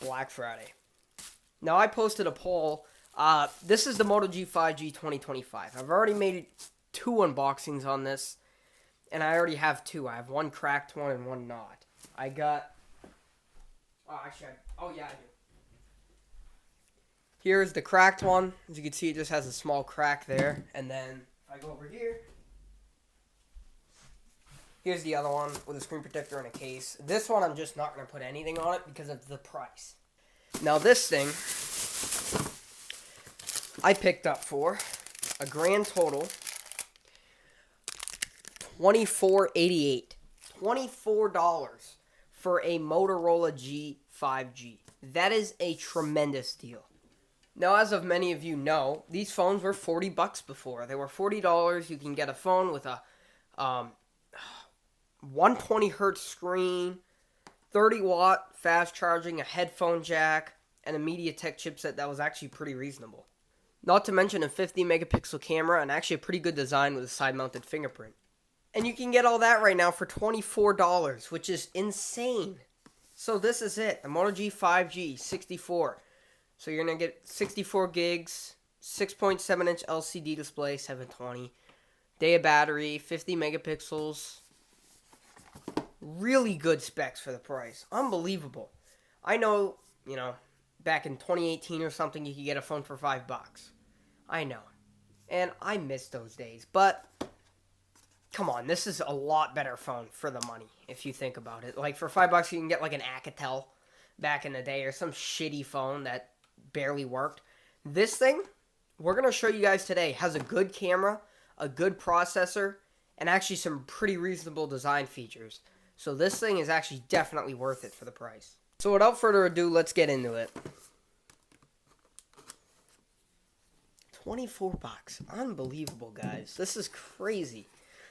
Black Friday. Now, I posted a poll. This is the Moto G5G 2025. I've already made 2 unboxings on this, and I already have 2. I have one cracked one and one not. I got... Oh, actually, yeah, I do. Here's the cracked one. As you can see, it just has a small crack there. And then, if I go over here, here's the other one with a screen protector and a case. This one, I'm just not going to put anything on it because of the price. Now, this thing, I picked up for a grand total $24.88. $24 for a Motorola G5G. That is a tremendous deal. Now, as of many of you know, these phones were $40 before. They were $40. You can get a phone with a 120 hertz screen, 30-watt fast charging, a headphone jack, and a MediaTek chipset that was actually pretty reasonable. Not to mention a 50-megapixel camera and actually a pretty good design with a side-mounted fingerprint. And you can get all that right now for $24, which is insane. So this is it, the Moto G5G 64. So you're going to get 64 gigs, 6.7-inch LCD display, 720, day of battery, 50 megapixels. Really good specs for the price. Unbelievable. I know, back in 2018 or something, you could get a phone for $5. I know. And I miss those days. But, come on, this is a lot better phone for the money, if you think about it. Like, for $5, you can get, like, an Alcatel back in the day, or some shitty phone that barely worked. This thing, we're going to show you guys today, has a good camera, a good processor, and actually some pretty reasonable design features. So this thing is actually definitely worth it for the price. So without further ado, let's get into it. $24. Unbelievable, guys. This is crazy.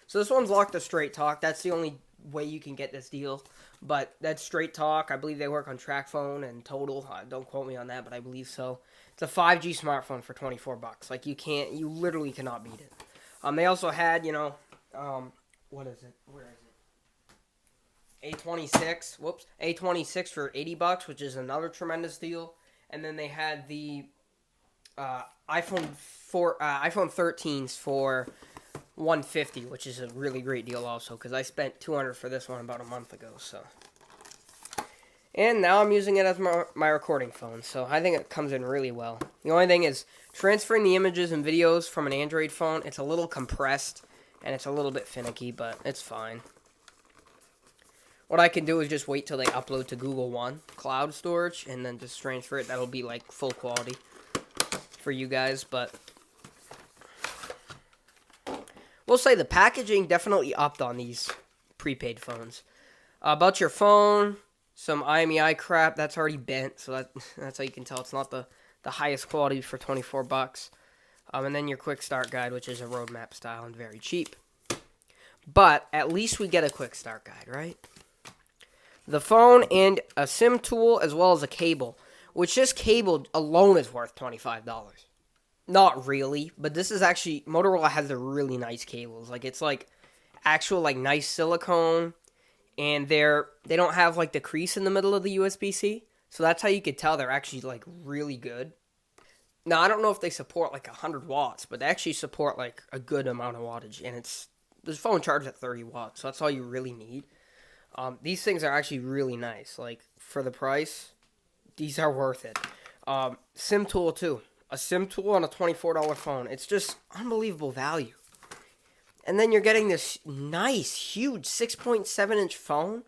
So this one's locked to Straight Talk. That's the only way you can get this deal. But that's Straight Talk. I believe they work on TracFone and Total. Don't quote me on that, but I believe so. It's a 5G smartphone for $24. Like, you literally cannot beat it. They also had, what is it? Where is it? A26, A26 for $80, which is another tremendous deal. And then they had the iPhone 13s for $150, which is a really great deal also, because I spent $200 for this one about a month ago. So, and now I'm using it as my recording phone, so I think it comes in really well. The only thing is transferring the images and videos from an Android phone. It's a little compressed and it's a little bit finicky, but it's fine. What I can do is just wait till they upload to Google One cloud storage and then just transfer it. That'll be like full quality for you guys, but we'll say the packaging definitely upped on these prepaid phones. About your phone, some IMEI crap that's already bent, so that's how you can tell it's not the highest quality for $24. And then your quick start guide, which is a roadmap style and very cheap. But at least we get a quick start guide, right? The phone and a SIM tool as well as a cable, which this cable alone is worth $25. Not really, but this is actually, Motorola has the really nice cables. Like, it's like actual like nice silicone, and they don't have like the crease in the middle of the USB-C, so that's how you could tell they're actually like really good. Now, I don't know if they support like 100 watts, but they actually support like a good amount of wattage, and this phone charges at 30 watts, so that's all you really need. These things are actually really nice. Like, for the price, these are worth it. SIM tool, too. A SIM tool on a $24 phone. It's just unbelievable value. And then you're getting this nice, huge 6.7-inch phone.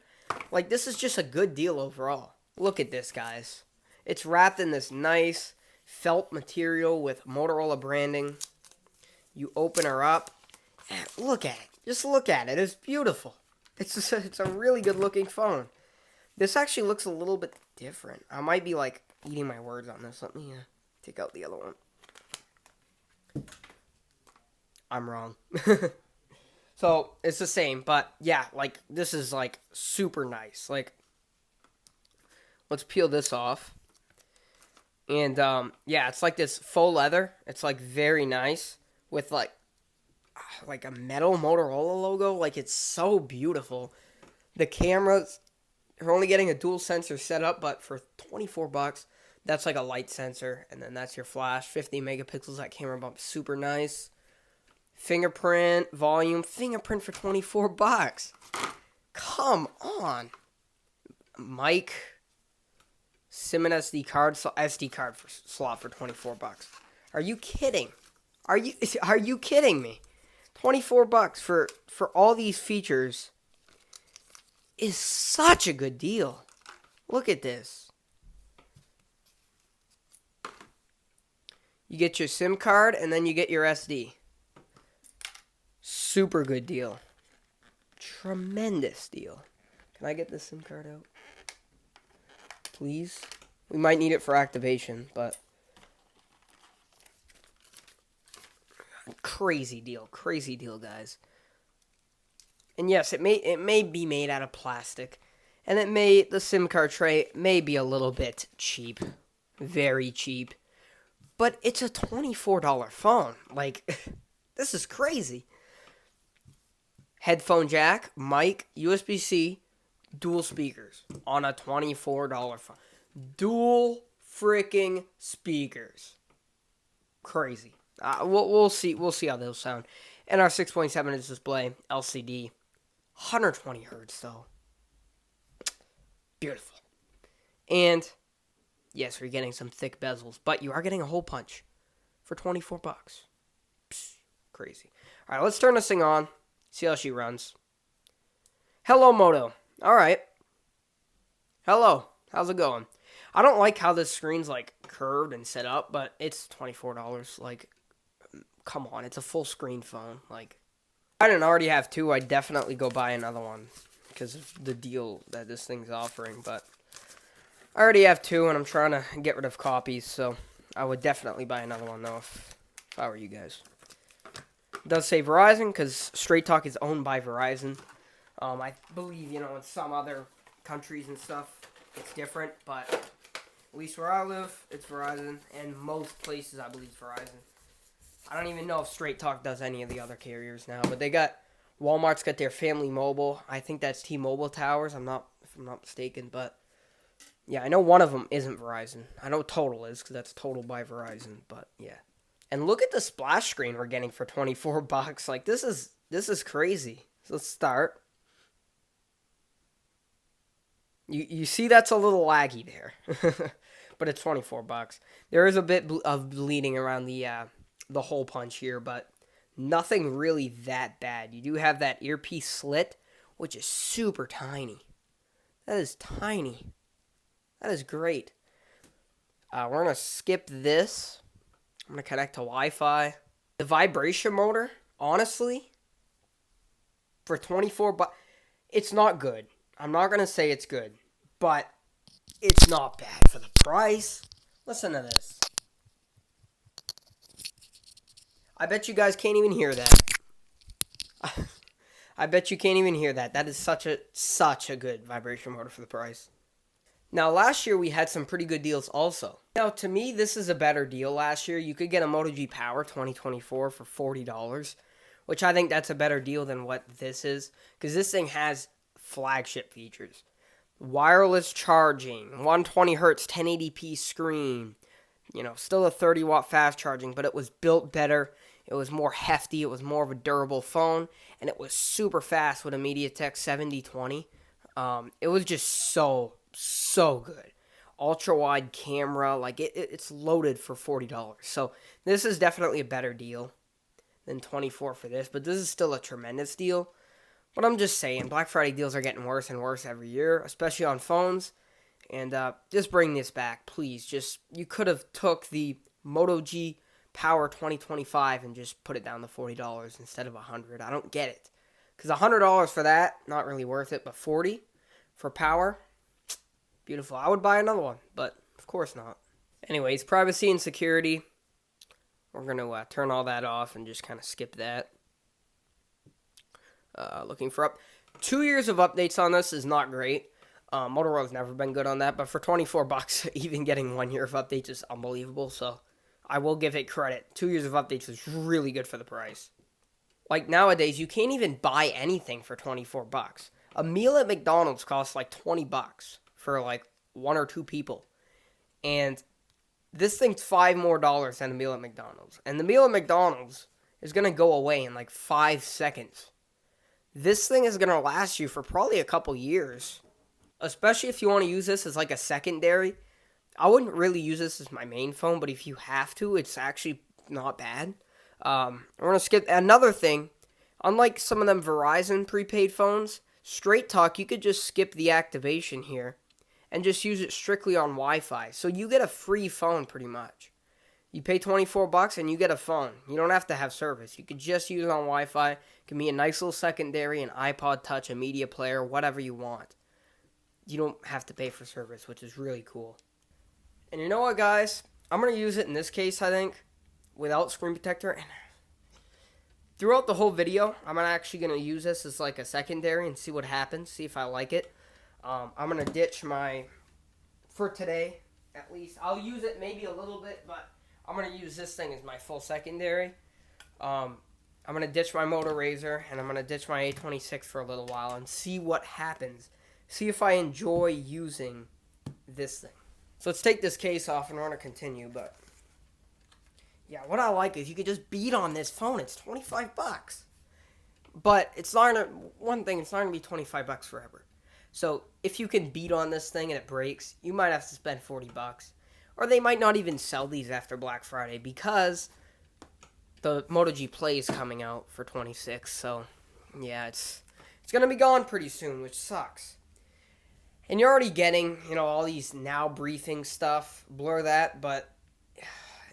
Like, this is just a good deal overall. Look at this, guys. It's wrapped in this nice felt material with Motorola branding. You open her up, and look at it. Just look at it. It's beautiful. It's a really good looking phone. This actually looks a little bit different. I might be like eating my words on this. Let me take out the other one. I'm wrong. So it's the same, but yeah, like this is like super nice. Like, let's peel this off. And yeah, it's like this faux leather. It's like very nice with like a metal Motorola logo. Like, it's so beautiful. The camera's You're only getting a dual sensor setup, but for 24 bucks, that's like a light sensor, and then that's your flash. 50 megapixels, that camera bump, super nice. Fingerprint, volume, fingerprint for 24 bucks. Come on. Mic, SIM and SD card, SD card for slot for 24 bucks. Are you kidding? Are you kidding me? 24 bucks for all these features is such a good deal. Look at this. You get your SIM card and then you get your SD. Super good deal. Tremendous deal. Can I get the SIM card out? Please? We might need it for activation, but crazy deal, guys. And yes, it may be made out of plastic, and the SIM card tray may be a little bit cheap, very cheap, but it's a $24 phone. Like, this is crazy. Headphone jack, mic, USB-C, dual speakers on a $24 phone. Dual freaking speakers. Crazy. We'll see how those sound. And our 6.7-inch display, LCD, 120 hertz though. Beautiful. And yes, we're getting some thick bezels, but you are getting a hole punch for 24 bucks. Psst, crazy. All right, let's turn this thing on. See how she runs. Hello, Moto. All right. Hello. How's it going? I don't like how this screen's like curved and set up, but it's $24. Like, come on, it's a full screen phone. Like, if I didn't already have two, I'd definitely go buy another one because of the deal that this thing's offering. But I already have two, and I'm trying to get rid of copies, so I would definitely buy another one though if I were you guys. It does say Verizon because Straight Talk is owned by Verizon. I believe, in some other countries and stuff, it's different, but at least where I live, it's Verizon, and most places, I believe, Verizon. I don't even know if Straight Talk does any of the other carriers now, but Walmart's got their Family Mobile. I think that's T-Mobile Towers, if I'm not mistaken, but yeah, I know one of them isn't Verizon. I know Total is, because that's Total by Verizon, but yeah. And look at the splash screen we're getting for 24 bucks. Like, this is crazy. So let's start. You see that's a little laggy there. But it's 24 bucks. There is a bit of bleeding around the hole punch here, but nothing really that bad. You do have that earpiece slit, which is super tiny. That is tiny. That is great. We're going to skip this. I'm going to connect to Wi-Fi. The vibration motor, honestly, for 24 bucks, it's not good. I'm not going to say it's good, but it's not bad for the price. Listen to this. I bet you guys can't even hear that. I bet you can't even hear that. That is such a good vibration motor for the price. Now, last year we had some pretty good deals also. Now, to me, this is a better deal last year. You could get a Moto G Power 2024 for $40, which I think that's a better deal than what this is, because this thing has flagship features. Wireless charging, 120 hertz 1080p screen, still a 30-watt fast charging, but it was built better. It was more hefty. It was more of a durable phone, and it was super fast with a MediaTek 7020. It was just so good. Ultra wide camera, like it's loaded for $40. So this is definitely a better deal than 24 for this, but this is still a tremendous deal. But I'm just saying, Black Friday deals are getting worse and worse every year, especially on phones. And just bring this back, please. You could have took the Moto G Power 2025 and just put it down to $40 instead of $100. I don't get it, because $100 for that, not really worth it. But $40 for Power, beautiful. I would buy another one, but of course not. Anyways, privacy and security. We're gonna turn all that off and just kind of skip that. Looking for 2 years of updates on this is not great. Motorola's never been good on that, but for 24 bucks, even getting 1 year of updates is unbelievable. So I will give it credit. 2 years of updates is really good for the price. Like, nowadays, you can't even buy anything for 24 bucks. A meal at McDonald's costs like $20 for like one or two people. And this thing's $5 more than a meal at McDonald's. And the meal at McDonald's is going to go away in like 5 seconds. This thing is going to last you for probably a couple years. Especially if you want to use this as like a secondary. I wouldn't really use this as my main phone, but if you have to, it's actually not bad. We're going to skip another thing. Unlike some of them Verizon prepaid phones, Straight Talk, you could just skip the activation here and just use it strictly on Wi-Fi. So you get a free phone pretty much. You pay $24 and you get a phone. You don't have to have service. You could just use it on Wi-Fi. It can be a nice little secondary, an iPod Touch, a media player, whatever you want. You don't have to pay for service, which is really cool. And you know what, guys? I'm going to use it in this case, I think, without screen protector. And throughout the whole video, I'm actually going to use this as like a secondary and see what happens, see if I like it. I'm going to ditch my, for today, at least. I'll use it maybe a little bit, but I'm going to use this thing as my full secondary. I'm going to ditch my Moto Razr, and I'm going to ditch my A26 for a little while and see what happens. See if I enjoy using this thing. So let's take this case off and we're going to continue, but yeah, what I like is you could just beat on this phone. It's $25. But it's not going to, one thing, it's not going to be $25 forever. So if you can beat on this thing and it breaks, you might have to spend $40. Or they might not even sell these after Black Friday because the Moto G Play is coming out for $26. So yeah, it's going to be gone pretty soon, which sucks. And you're already getting, all these now briefing stuff. Blur that, but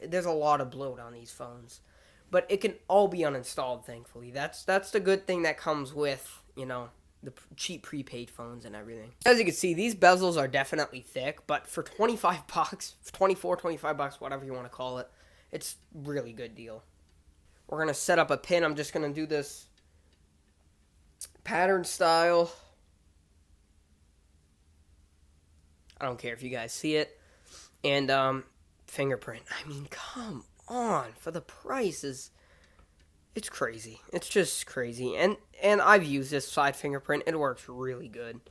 there's a lot of bloat on these phones. But it can all be uninstalled, thankfully. That's the good thing that comes with, the cheap prepaid phones and everything. As you can see, these bezels are definitely thick, but for $25, $25, whatever you want to call it, it's a really good deal. We're going to set up a pin. I'm just going to do this pattern style. I don't care if you guys see it. And fingerprint. I mean, come on. For the prices, it's crazy. It's just crazy. And I've used this side fingerprint. It works really good.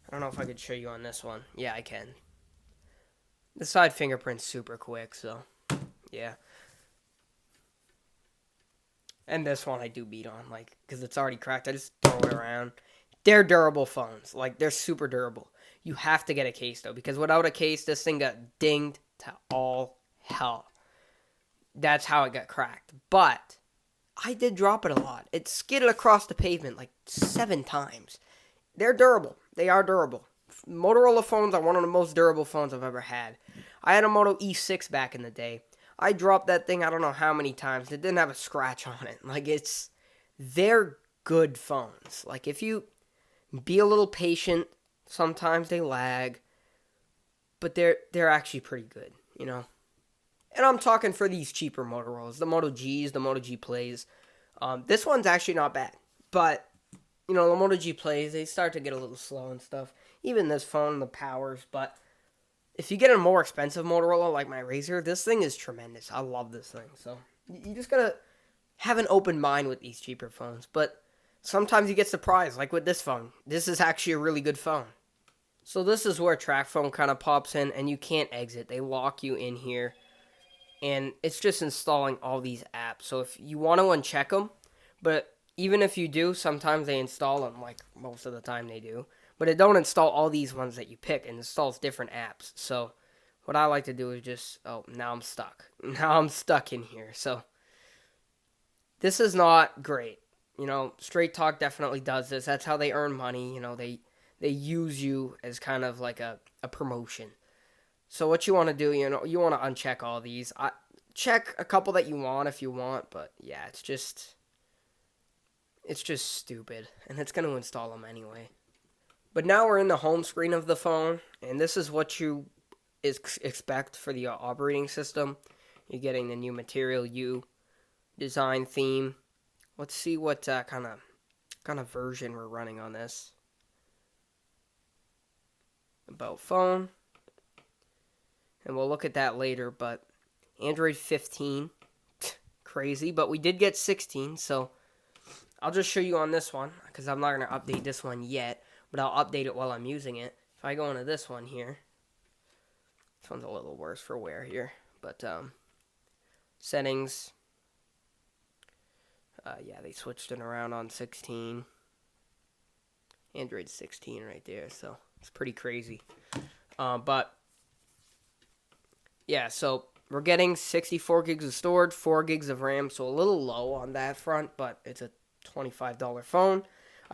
I don't know if I could show you on this one. Yeah, I can. The side fingerprint's super quick, so yeah. And this one I do beat on, because it's already cracked. I just throw it around. They're durable phones. They're super durable. You have to get a case, though, because without a case, this thing got dinged to all hell. That's how it got cracked. But I did drop it a lot. It skidded across the pavement 7 times. They're durable. They are durable. Motorola phones are one of the most durable phones I've ever had. I had a Moto E6 back in the day. I dropped that thing I don't know how many times. It didn't have a scratch on it. They're good phones. If you be a little patient, sometimes they lag, but they're actually pretty good, And I'm talking for these cheaper Motorola's, the Moto Gs, the Moto G Plays. This one's actually not bad, but the Moto G Plays, they start to get a little slow and stuff. Even this phone, the powers, but if you get a more expensive Motorola like my Razr, this thing is tremendous. I love this thing. So you just gotta have an open mind with these cheaper phones, but sometimes you get surprised, like with this phone. This is actually a really good phone. So this is where TrackPhone kind of pops in, and you can't exit. They lock you in here, and it's just installing all these apps. So if you want to uncheck them, but even if you do, sometimes they install them, most of the time they do. But it don't install all these ones that you pick. It installs different apps. So what I like to do is just, now I'm stuck. Now I'm stuck in here. So this is not great. Straight Talk definitely does this. That's how they earn money. They use you as kind of like a promotion. So what you want to do, you want to uncheck all these. Check a couple that you want if you want, but yeah, it's just stupid, and it's going to install them anyway. But now we're in the home screen of the phone, and this is what you expect for the operating system. You're getting the new Material U design theme. Let's see what kind of version we're running on this. About phone. And we'll look at that later, but Android 15. Crazy, but we did get 16, so I'll just show you on this one because I'm not going to update this one yet, but I'll update it while I'm using it. If I go into this one here, this one's a little worse for wear here, but settings, yeah, they switched it around on 16. Android 16 right there, so it's pretty crazy. But yeah, so we're getting 64 gigs of storage, 4 gigs of RAM, so a little low on that front, but it's a $25 phone.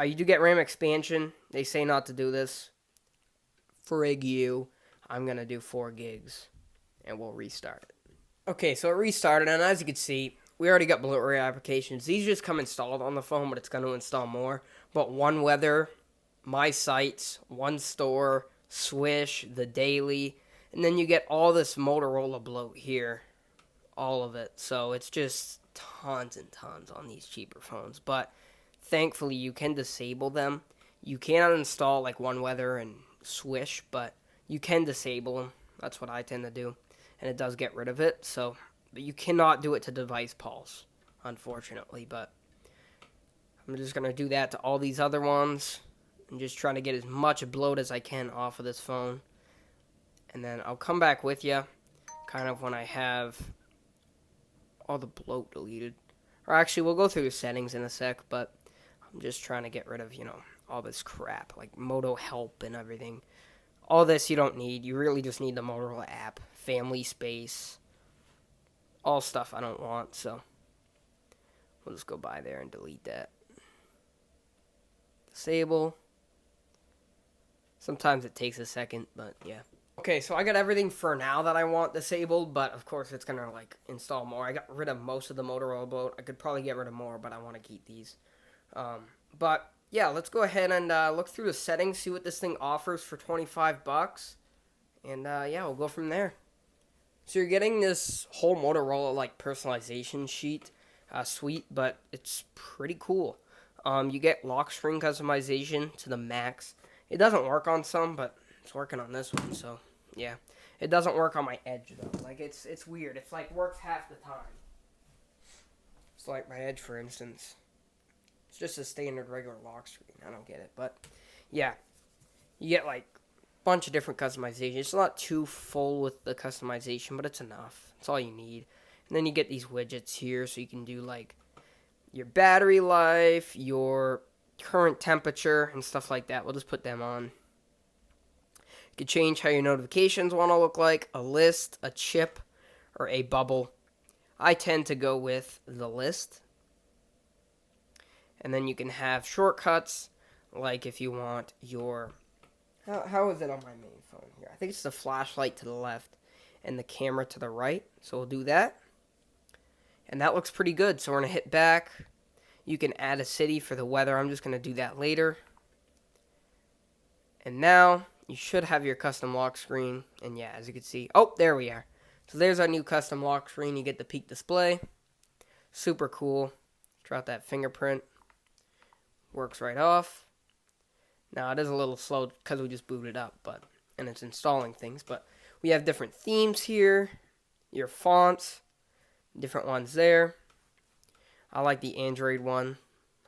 You do get RAM expansion. They say not to do this. Frig you. I'm going to do 4 gigs, and we'll restart it. Okay, so it restarted, and as you can see, we already got bloatware applications. These just come installed on the phone, but it's going to install more. But One Weather, My Sites, One Store, Swish, The Daily, and then you get all this Motorola bloat here. All of it. So it's just tons and tons on these cheaper phones. But thankfully, you can disable them. You cannot install like One Weather and Swish, but you can disable them. That's what I tend to do. And it does get rid of it. So, but you cannot do it to device pulse, unfortunately. But I'm just going to do that to all these other ones. I'm just trying to get as much bloat as I can off of this phone. And then I'll come back with you kind of when I have all the bloat deleted. Or actually, we'll go through the settings in a sec, but I'm just trying to get rid of, all this crap, like Moto Help and everything. All this you don't need. You really just need the Motorola app, family space, all stuff I don't want, so we'll just go by there and delete that. Disable. Sometimes it takes a second, but yeah. Okay, so I got everything for now that I want disabled, but of course it's going to, install more. I got rid of most of the Motorola bloat. I could probably get rid of more, but I want to keep these. But, yeah, let's go ahead and look through the settings, see what this thing offers for $25. And, yeah, we'll go from there. So you're getting this whole Motorola, personalization suite, but it's pretty cool. You get lock screen customization to the max. It doesn't work on some, but it's working on this one, so yeah. It doesn't work on my Edge though. It's weird. It's works half the time. It's like my Edge, for instance. It's just a standard regular lock screen. I don't get it, but yeah. You get a bunch of different customization. It's not too full with the customization, but it's enough. It's all you need. And then you get these widgets here, so you can do your battery life, your current temperature, and stuff like that. We'll just put them on. You can change how your notifications want to look like, a list, a chip, or a bubble. I tend to go with the list. And then you can have shortcuts, like if you want your... How is it on my main phone here? I think it's the flashlight to the left and the camera to the right. So we'll do that. And that looks pretty good. So we're going to hit back. You can add a city for the weather. I'm just going to do that later. And now you should have your custom lock screen. And yeah, as you can see, oh, there we are. So there's our new custom lock screen. You get the peak display. Super cool. Drop that fingerprint. Works right off. Now it is a little slow because we just booted up, and it's installing things. But we have different themes here. Your fonts. Different ones there. I like the Android one.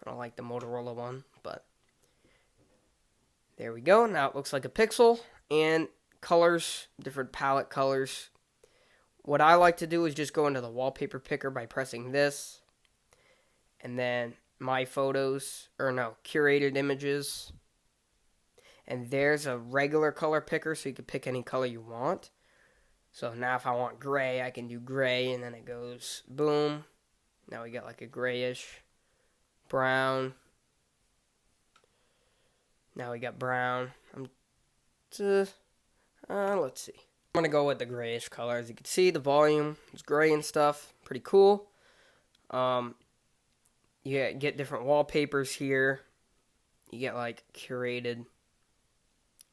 I don't like the Motorola one, but there we go. Now it looks like a Pixel, and colors, different palette colors. What I like to do is just go into the wallpaper picker by pressing this, and then my photos, curated images, and there's a regular color picker, so you can pick any color you want. So now if I want gray, I can do gray, and then it goes boom. Now we got a grayish, brown. Now we got brown. Let's see. I'm going to go with the grayish color. As you can see, the volume is gray and stuff. Pretty cool. You get different wallpapers here. You get curated,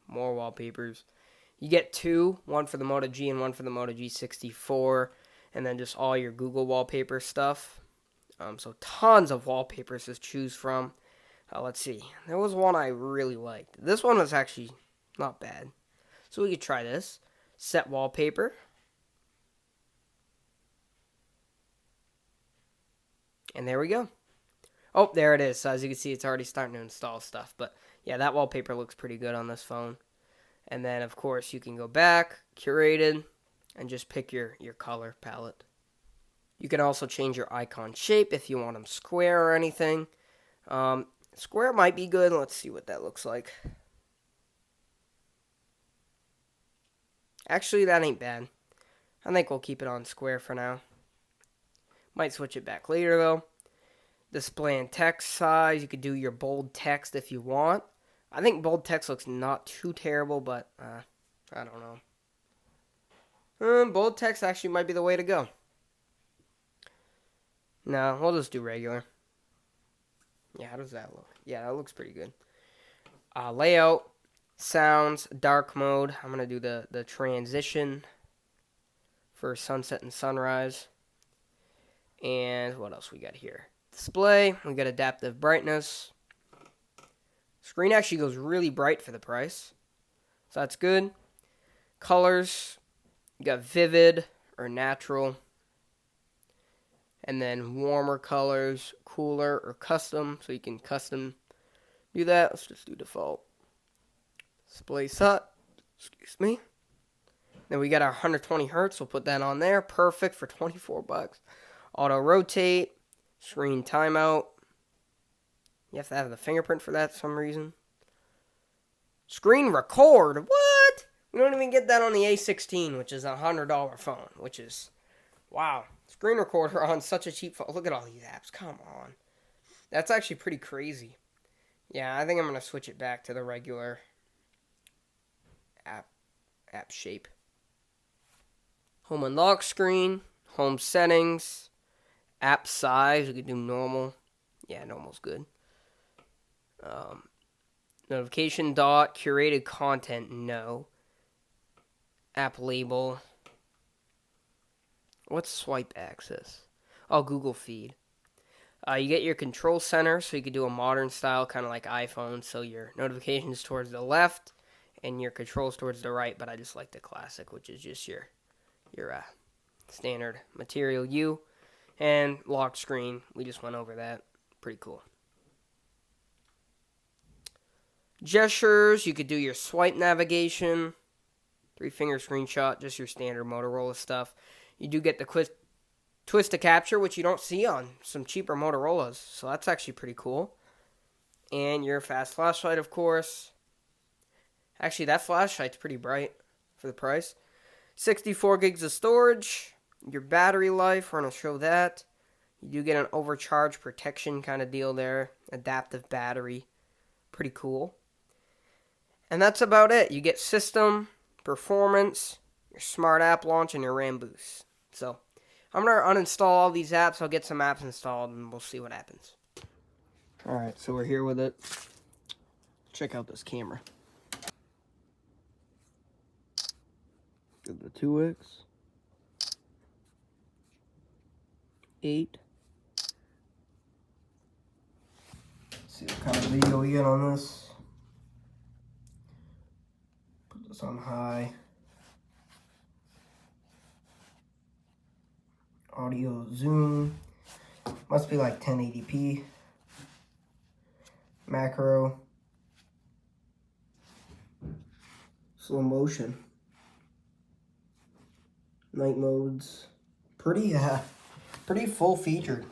more wallpapers. You get two, one for the Moto G and one for the Moto G64, and then just all your Google wallpaper stuff. So tons of wallpapers to choose from. Let's see. There was one I really liked. This one was actually not bad. So we could try this. Set wallpaper. And there we go. Oh, there it is. So as you can see, it's already starting to install stuff. But yeah, that wallpaper looks pretty good on this phone. And then, of course, you can go back, curated, and just pick your color palette. You can also change your icon shape if you want them square or anything. Square might be good. Let's see what that looks like. Actually, that ain't bad. I think we'll keep it on square for now. Might switch it back later, though. Display and text size. You could do your bold text if you want. I think bold text looks not too terrible, but I don't know. Bold text actually might be the way to go. No, we'll just do regular. Yeah, how does that look? Yeah, that looks pretty good. Layout, sounds, dark mode. I'm going to do the transition for sunset and sunrise. And what else we got here? Display, we got adaptive brightness. Screen actually goes really bright for the price, so that's good. Colors, you got vivid or natural. And then warmer colors, cooler or custom, so you can custom do that. Let's just do default. Display set, excuse me. Then we got our 120 hertz, we'll put that on there. Perfect for 24 bucks. Auto rotate, screen timeout. You have to have the fingerprint for that for some reason. Screen record, what? We don't even get that on the A16, which is a $100 phone, which is, wow. Screen recorder on such a cheap phone. Look at all these apps, come on. That's actually pretty crazy. Yeah, I think I'm going to switch it back to the regular app shape. Home and lock screen, home settings, app size, we could do normal. Yeah, normal's good. Notification dot, curated content, no. App label. What's swipe access? Oh, Google Feed. You get your control center, so you could do a modern style, kind of like iPhone. So your notifications towards the left, and your controls towards the right. But I just like the classic, which is just your standard material U. And lock screen, we just went over that. Pretty cool. Gestures, you could do your swipe navigation. 3-finger screenshot, just your standard Motorola stuff. You do get the twist to capture, which you don't see on some cheaper Motorola's. So that's actually pretty cool. And your fast flashlight, of course. Actually, that flashlight's pretty bright for the price. 64 gigs of storage. Your battery life, we're going to show that. You do get an overcharge protection kind of deal there. Adaptive battery. Pretty cool. And that's about it. You get system, performance, your smart app launch, and your RAM boost. So I'm going to uninstall all these apps. I'll get some apps installed, and we'll see what happens. Alright, so we're here with it. Check out this camera. The 2X. 8. Let's see what kind of video we get on this. Put this on high. Audio zoom. Must be like 1080p. Macro. Slow motion. Night modes. Pretty full featured.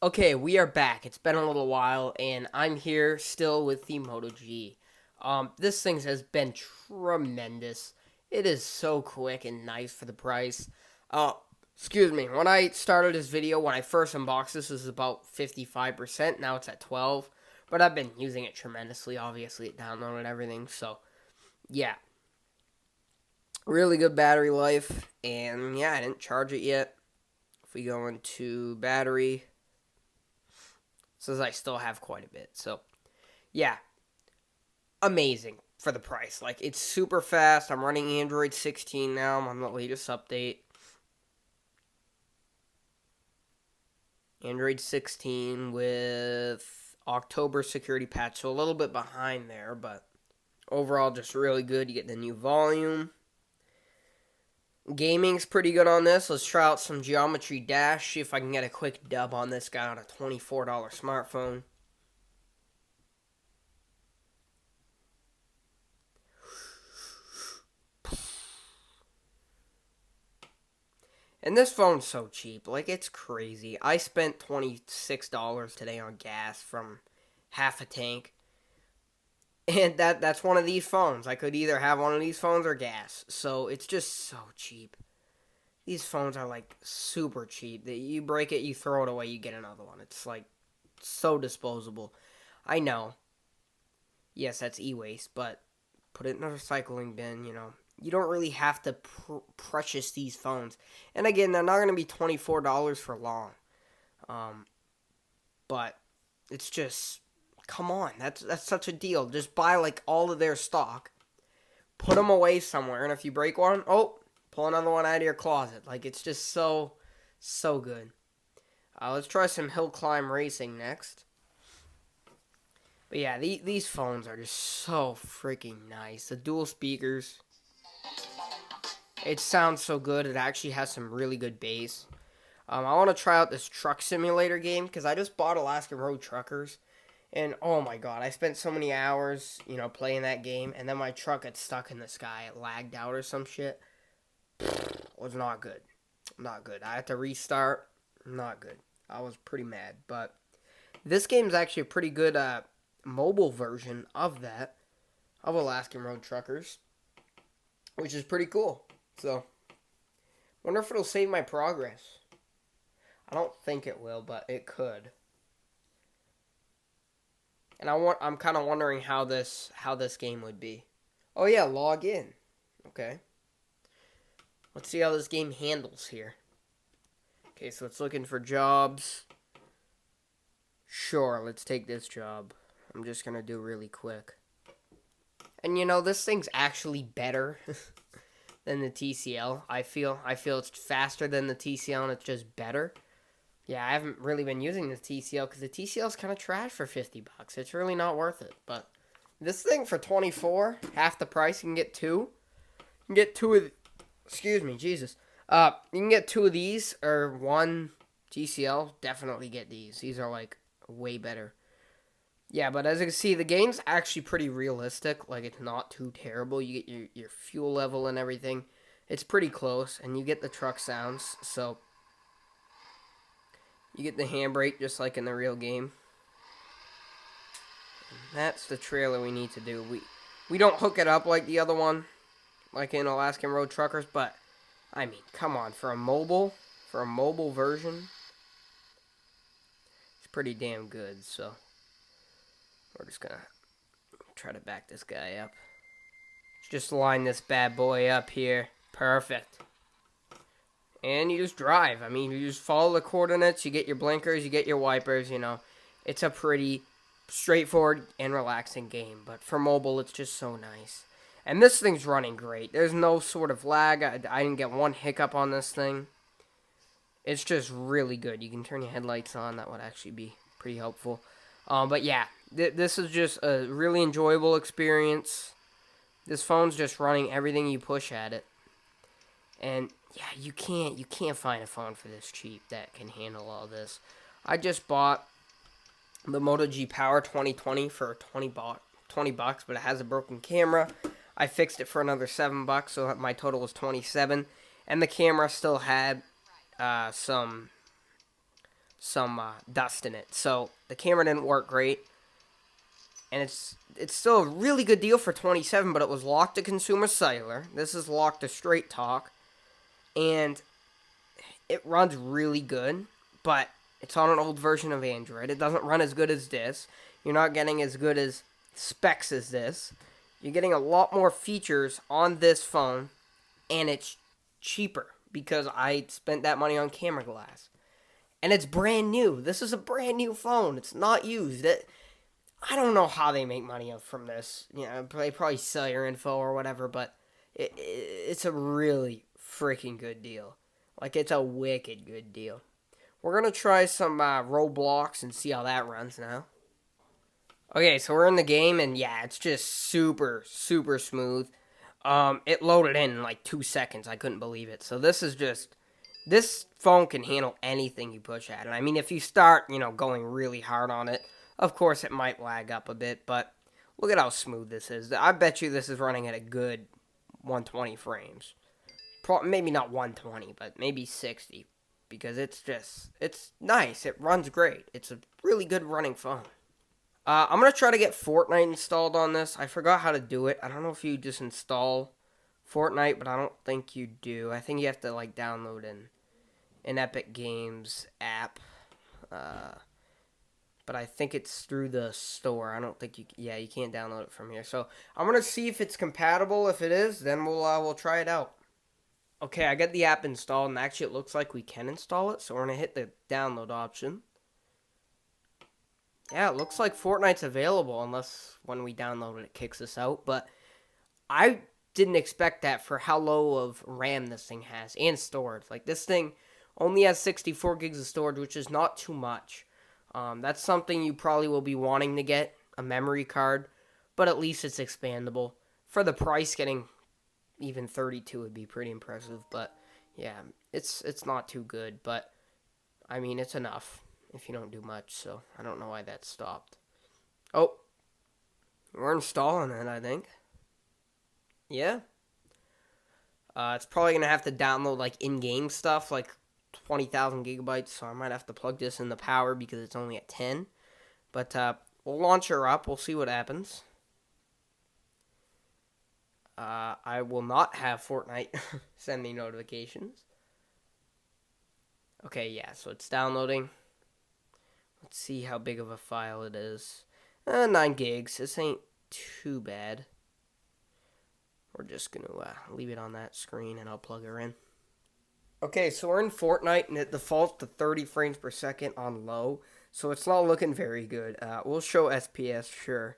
Okay, we are back. It's been a little while, and I'm here still with the Moto G. This thing has been tremendous. It is so quick and nice for the price. Excuse me, when I started this video, when I first unboxed this, it was about 55%. Now it's at 12%. But I've been using it tremendously. Obviously, it downloaded everything. So, yeah. Really good battery life. And, yeah, I didn't charge it yet. If we go into battery, it says I still have quite a bit. So, yeah. Amazing for the price. Like, it's super fast. I'm running Android 16 now. I'm on the latest update. Android 16 with October security patch, so a little bit behind there, but overall just really good. You get the new volume, Gaming's pretty good on this. Let's try out some Geometry Dash. See if I can get a quick dub on this guy on a $24 smartphone. And this phone's so cheap. Like, it's crazy. I spent $26 today on gas from half a tank. And that's one of these phones. I could either have one of these phones or gas. So it's just so cheap. These phones are like super cheap. You break it, you throw it away, you get another one. It's like so disposable. I know. Yes, that's e-waste, but put it in a recycling bin, you know. You don't really have to precious these phones. And again, they're not going to be $24 for long. But it's just, come on, that's such a deal. Just buy like all of their stock, put them away somewhere, and if you break one, oh, pull another one out of your closet. Like, it's just so good. Let's try some hill climb racing next. But yeah, these phones are just so freaking nice. The dual speakers, it sounds so good. It actually has some really good bass. I want to try out this truck simulator game because I just bought Alaskan Road Truckers. And oh my god, I spent so many hours, you know, playing that game. And then my truck got stuck in the sky. It lagged out or some shit. It was not good. Not good. I had to restart. Not good. I was pretty mad. But this game's actually a pretty good mobile version of that. Of Alaskan Road Truckers. Which is pretty cool. So, wonder if it'll save my progress. I don't think it will, but it could. And I'm kind of wondering how this game would be. Oh yeah, log in. Okay. Let's see how this game handles here. Okay, so it's looking for jobs. Sure, let's take this job. I'm just gonna do really quick. And you know, this thing's actually better than the TCL. I feel it's faster than the TCL and it's just better. Yeah, I haven't really been using the TCL because the TCL is kind of trash for $50. It's really not worth it. But this thing for $24, half the price, you can get two. You can get two of, excuse me, Jesus. You can get two of these or one TCL. Definitely get these. These are like way better. Yeah, but as you can see, the game's actually pretty realistic. Like, it's not too terrible. You get your fuel level and everything. It's pretty close, and you get the truck sounds, so you get the handbrake just like in the real game. And that's the trailer we need to do. We don't hook it up like the other one, like in Alaskan Road Truckers, but, I mean, come on, for a mobile version, it's pretty damn good, so we're just gonna try to back this guy up. Just line this bad boy up here. Perfect. And you just drive. I mean, you just follow the coordinates. You get your blinkers. You get your wipers, you know. It's a pretty straightforward and relaxing game. But for mobile, it's just so nice. And this thing's running great. There's no sort of lag. I didn't get one hiccup on this thing. It's just really good. You can turn your headlights on. That would actually be pretty helpful. But yeah, this is just a really enjoyable experience. This phone's just running everything you push at it. And yeah, you can't find a phone for this cheap that can handle all this. I just bought the Moto G Power 2020 for $20, but it has a broken camera. I fixed it for another $7, so my total was $27. And the camera still had some dust in it, so the camera didn't work great. And it's still a really good deal for $27, but it was locked to consumer cellular. This is locked to straight talk, and it runs really good, but it's on an old version of Android. It doesn't run as good as this. You're not getting as good as specs as this. You're getting a lot more features on this phone, and it's cheaper because I spent that money on camera glass. And it's brand new. This is a brand new phone. It's not used. I don't know how they make money from this. You know, they probably sell your info or whatever, but it's a really freaking good deal. Like, it's a wicked good deal. We're going to try some Roblox and see how that runs now. Okay, so we're in the game, and yeah, it's just super, super smooth. It loaded in like 2 seconds. I couldn't believe it. So this phone can handle anything you push at it. I mean, if you start, going really hard on it, of course it might lag up a bit, but look at how smooth this is. I bet you this is running at a good 120 frames. Maybe not 120, but maybe 60, because it's nice. It runs great. It's a really good running phone. I'm going to try to get Fortnite installed on this. I forgot how to do it. I don't know if you just install Fortnite, but I don't think you do. I think you have to, download an Epic Games app. But I think it's through the store. I don't think you can't download it from here. So I'm going to see if it's compatible. If it is, then we'll try it out. Okay, I got the app installed, and actually it looks like we can install it. So we're going to hit the download option. Yeah, it looks like Fortnite's available, unless when we download it, it kicks us out. But I didn't expect that for how low of RAM this thing has, and storage. This thing only has 64 gigs of storage, which is not too much. That's something you probably will be wanting to get, a memory card. But at least it's expandable. For the price, getting even 32 would be pretty impressive. But yeah, it's not too good. But, I mean, it's enough if you don't do much, so I don't know why that stopped. Oh, we're installing it, I think. Yeah. It's probably going to have to download, in-game stuff, 20,000 gigabytes, so I might have to plug this in the power because it's only at 10. But we'll launch her up. We'll see what happens. I will not have Fortnite send me notifications. Okay, yeah, so it's downloading. Let's see how big of a file it is. 9 gigs. This ain't too bad. We're just going to leave it on that screen, and I'll plug her in. Okay, so we're in Fortnite, and it defaults to 30 frames per second on low. So it's not looking very good. We'll show SPS, sure.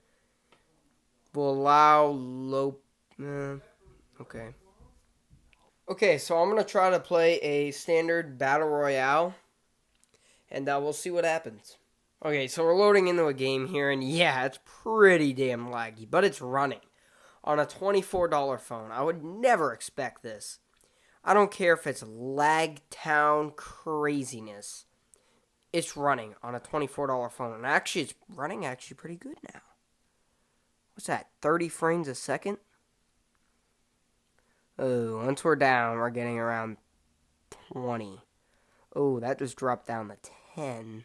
We'll allow low... okay. Okay, so I'm going to try to play a standard Battle Royale. And we'll see what happens. Okay, so we're loading into a game here, and yeah, it's pretty damn laggy, but it's running on a $24 phone. I would never expect this. I don't care if it's lag town craziness. It's running on a $24 phone, and actually, it's running pretty good now. What's that, 30 frames a second? Oh, once we're down, we're getting around 20. Oh, that just dropped down to 10.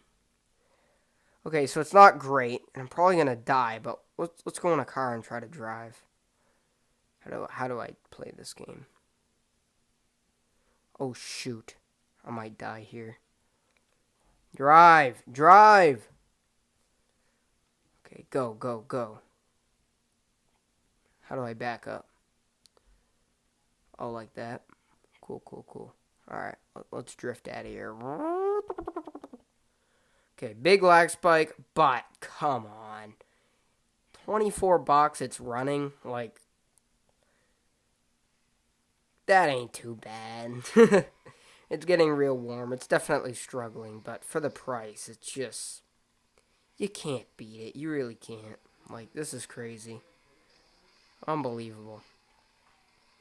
Okay, so it's not great, and I'm probably going to die, but let's go in a car and try to drive. How do I play this game? Oh, shoot. I might die here. Drive! Drive! Okay, go, go, go. How do I back up? Oh, like that? Cool, cool, cool. Alright, let's drift out of here. Okay, big lag spike, but come on. $24, it's running. That ain't too bad. It's getting real warm. It's definitely struggling, but for the price, it's just... You can't beat it. You really can't. This is crazy. Unbelievable.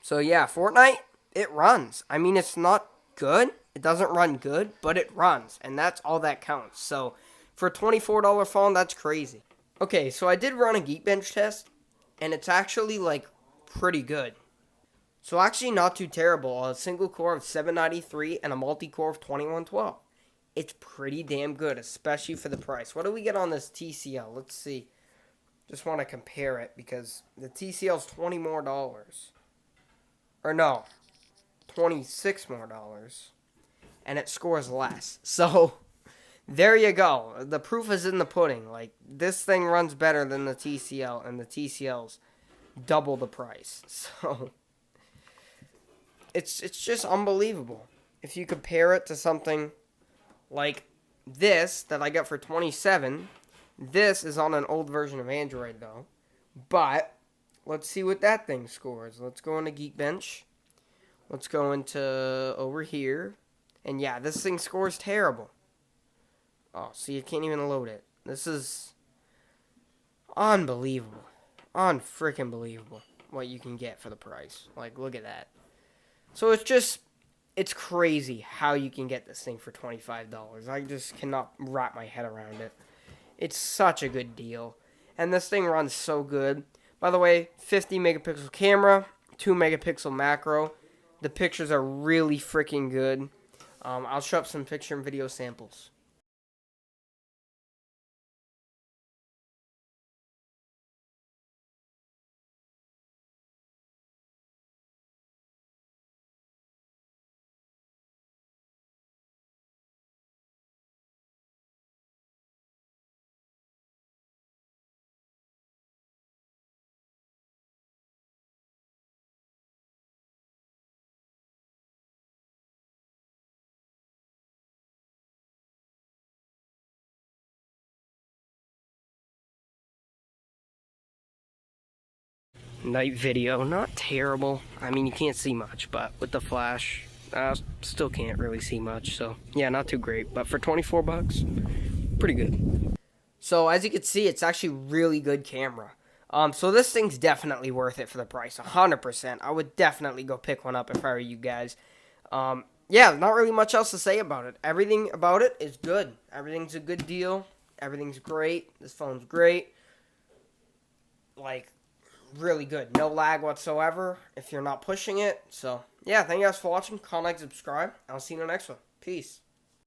So yeah, Fortnite, it runs. I mean, it's not good. It doesn't run good, but it runs, and that's all that counts. So, for a $24 phone, that's crazy. Okay, so I did run a Geekbench test, and it's actually, pretty good. So, actually not too terrible. A single core of 793 and a multi-core of 2112. It's pretty damn good, especially for the price. What do we get on this TCL? Let's see. Just want to compare it, because the TCL's $20 more. Or no, $26 more. And it scores less. So, there you go. The proof is in the pudding. This thing runs better than the TCL, and the TCL's double the price. So, it's just unbelievable. If you compare it to something like this that I got for $27, this is on an old version of Android, though. But, let's see what that thing scores. Let's go into Geekbench. Let's go into over here. And yeah, this thing scores terrible. Oh, see, you can't even load it. This is unbelievable. Unfreaking believable. what you can get for the price. Like, look at that. So it's crazy how you can get this thing for $25. I just cannot wrap my head around it. It's such a good deal. And this thing runs so good. By the way, 50 megapixel camera, 2 megapixel macro. The pictures are really freaking good. I'll show up some picture and video samples. Night video, not terrible. I mean, you can't see much, but with the flash, still can't really see much. So yeah, not too great. But for 24 bucks, pretty good. So as you can see, it's actually really good camera. So this thing's definitely worth it for the price, 100%. I would definitely go pick one up if I were you guys. Yeah, not really much else to say about it. Everything about it is good. Everything's a good deal. Everything's great. This phone's great. Like, really good. No lag whatsoever if you're not pushing it. So, yeah, thank you guys for watching. Comment, like, subscribe. I'll see you in the next one. Peace.